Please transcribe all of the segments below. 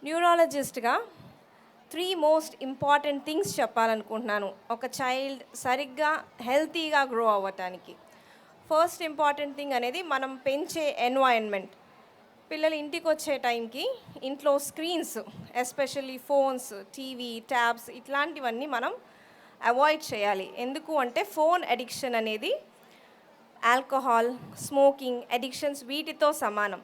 న్యూరాలజిస్ట్గా 3 most important things చెప్పాలనుకుంటున్నాను ఒక child సరిగ్గా హెల్తీగా గ్రో అవ్వటానికి. ఫస్ట్ ఇంపార్టెంట్ థింగ్ అనేది మనం పెంచే ఎన్వైరన్మెంట్. పిల్లలు ఇంటికి వచ్చే టైంకి ఇంట్లో screens, especially phones, TV, tabs ఇట్లాంటివన్నీ మనం అవాయిడ్ చేయాలి. ఎందుకు అంటే ఫోన్ అడిక్షన్ అనేది ఆల్కహాల్, స్మోకింగ్ అడిక్షన్స్ వీటితో సమానం.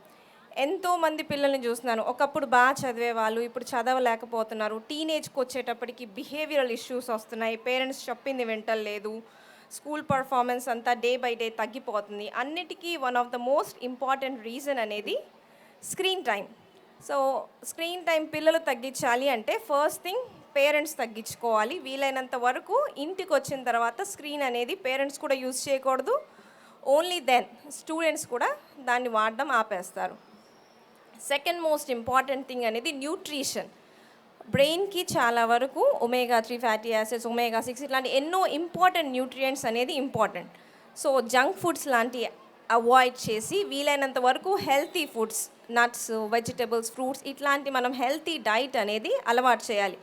ఎంతోమంది పిల్లల్ని చూస్తున్నాను, ఒకప్పుడు బాగా చదివేవాళ్ళు ఇప్పుడు చదవలేకపోతున్నారు. టీనేజ్కి వచ్చేటప్పటికి బిహేవియరల్ ఇష్యూస్ వస్తున్నాయి, పేరెంట్స్ చెప్పింది వింటలేదు, స్కూల్ పర్ఫార్మెన్స్ అంతా డే బై డే తగ్గిపోతుంది. అన్నిటికీ one of the most important reason అనేది screen time. So screen time పిల్లలు తగ్గించాలి అంటే ఫస్ట్ థింగ్ పేరెంట్స్ తగ్గించుకోవాలి. వీలైనంత వరకు ఇంటికి వచ్చిన తర్వాత స్క్రీన్ అనేది పేరెంట్స్ కూడా యూజ్ చేయకూడదు. ఓన్లీ దెన్ స్టూడెంట్స్ కూడా దాన్ని వాడడం ఆపేస్తారు. సెకండ్ మోస్ట్ ఇంపార్టెంట్ థింగ్ అనేది న్యూట్రిషన్. బ్రెయిన్కి చాలా వరకు omega-3 ఫ్యాటీ యాసిడ్స్, omega-6 ఇట్లాంటి ఎన్నో ఇంపార్టెంట్ న్యూట్రియంట్స్ అనేది ఇంపార్టెంట్. సో జంక్ ఫుడ్స్ లాంటి అవాయిడ్ చేసి వీలైనంత వరకు healthy foods, nuts, vegetables, fruits ఇట్లాంటి మనం హెల్తీ డైట్ అనేది అలవాటు చేయాలి.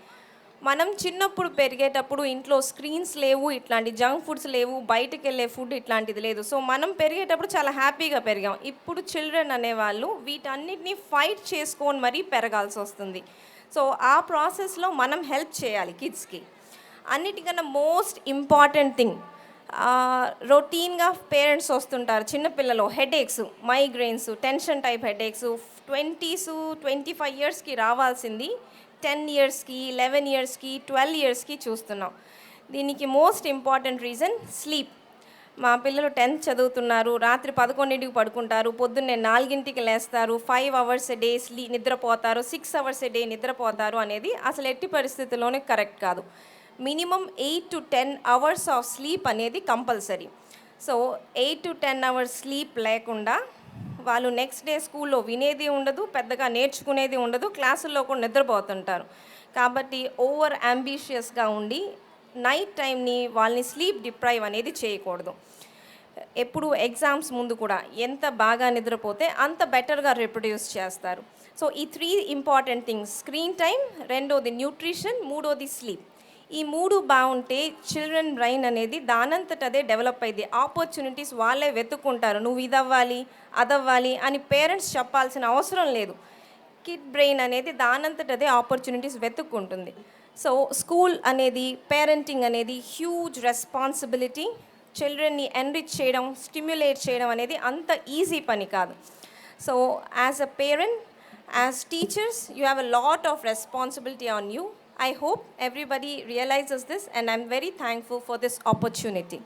మనం చిన్నప్పుడు పెరిగేటప్పుడు ఇంట్లో స్క్రీన్స్ లేవు, ఇట్లాంటి జంక్ ఫుడ్స్ లేవు, బయటకు వెళ్ళే ఫుడ్ ఇట్లాంటిది లేదు. సో మనం పెరిగేటప్పుడు చాలా హ్యాపీగా పెరిగాం. ఇప్పుడు చిల్డ్రన్ అనేవాళ్ళు వీటన్నిటిని ఫైట్ చేసుకొని మరీ పెరగాల్సి వస్తుంది. సో ఆ ప్రాసెస్లో మనం హెల్ప్ చేయాలి కిడ్స్కి. అన్నిటికన్నా మోస్ట్ ఇంపార్టెంట్ థింగ్, రొటీన్గా పేరెంట్స్ వస్తుంటారు చిన్నపిల్లలు, headaches, migraines, tension type headaches 25 ఇయర్స్కి రావాల్సింది 10 ఇయర్స్కి, 11 ఇయర్స్కి, 12 ఇయర్స్కి చూస్తున్నాం. దీనికి మోస్ట్ ఇంపార్టెంట్ రీజన్ స్లీప్. మా పిల్లలు 10th చదువుతున్నారు, రాత్రి 11ంటికి పడుకుంటారు, పొద్దున్నే 4ంటికి లేస్తారు, 5 అవర్స్ ఏ డే నిద్రపోతారు, 6 అవర్స్ ఏ డే నిద్రపోతారు అనేది అసలు ఎట్టి పరిస్థితుల్లోనే కరెక్ట్ కాదు. Minimum 8 to 10 hours of sleep అనేది compulsory. So 8 to 10 hours sleep లేకుండా వాళ్ళు నెక్స్ట్ డే స్కూల్లో వినేది ఉండదు, పెద్దగా నేర్చుకునేది ఉండదు, క్లాసుల్లో కూడా నిద్రపోతుంటారు. కాబట్టి ఓవర్ అంబిషియస్గా ఉండి నైట్ టైంని వాళ్ళని స్లీప్ డిప్రైవ్ అనేది చేయకూడదు. ఎప్పుడు ఎగ్జామ్స్ ముందు కూడా ఎంత బాగా నిద్రపోతే అంత బెటర్గా రిప్రొడ్యూస్ చేస్తారు. సో ఈ 3 ఇంపార్టెంట్ థింగ్స్, స్క్రీన్ టైం, రెండోది న్యూట్రిషన్, మూడోది స్లీప్. ఈ 3 బాగుంటే చిల్డ్రన్ బ్రెయిన్ అనేది దానంతట అదే డెవలప్ అయ్యింది. ఆపర్చునిటీస్ వాళ్ళే వెతుక్కుంటారు. నువ్వు ఇదవ్వాలి, అదవ్వాలి అని పేరెంట్స్ చెప్పాల్సిన అవసరం లేదు. కిడ్ బ్రెయిన్ అనేది దానంతట అదే ఆపర్చునిటీస్ వెతుక్కుంటుంది. సో స్కూల్ అనేది, పేరెంటింగ్ అనేది హ్యూజ్ రెస్పాన్సిబిలిటీ. చిల్డ్రన్ని ఎన్రిచ్ చేయడం, స్టిమ్యులేట్ చేయడం అనేది అంత ఈజీ పని కాదు. So as a parent, as teachers, you have a lot of responsibility on you. I hope everybody realizes this and I'm very thankful for this opportunity.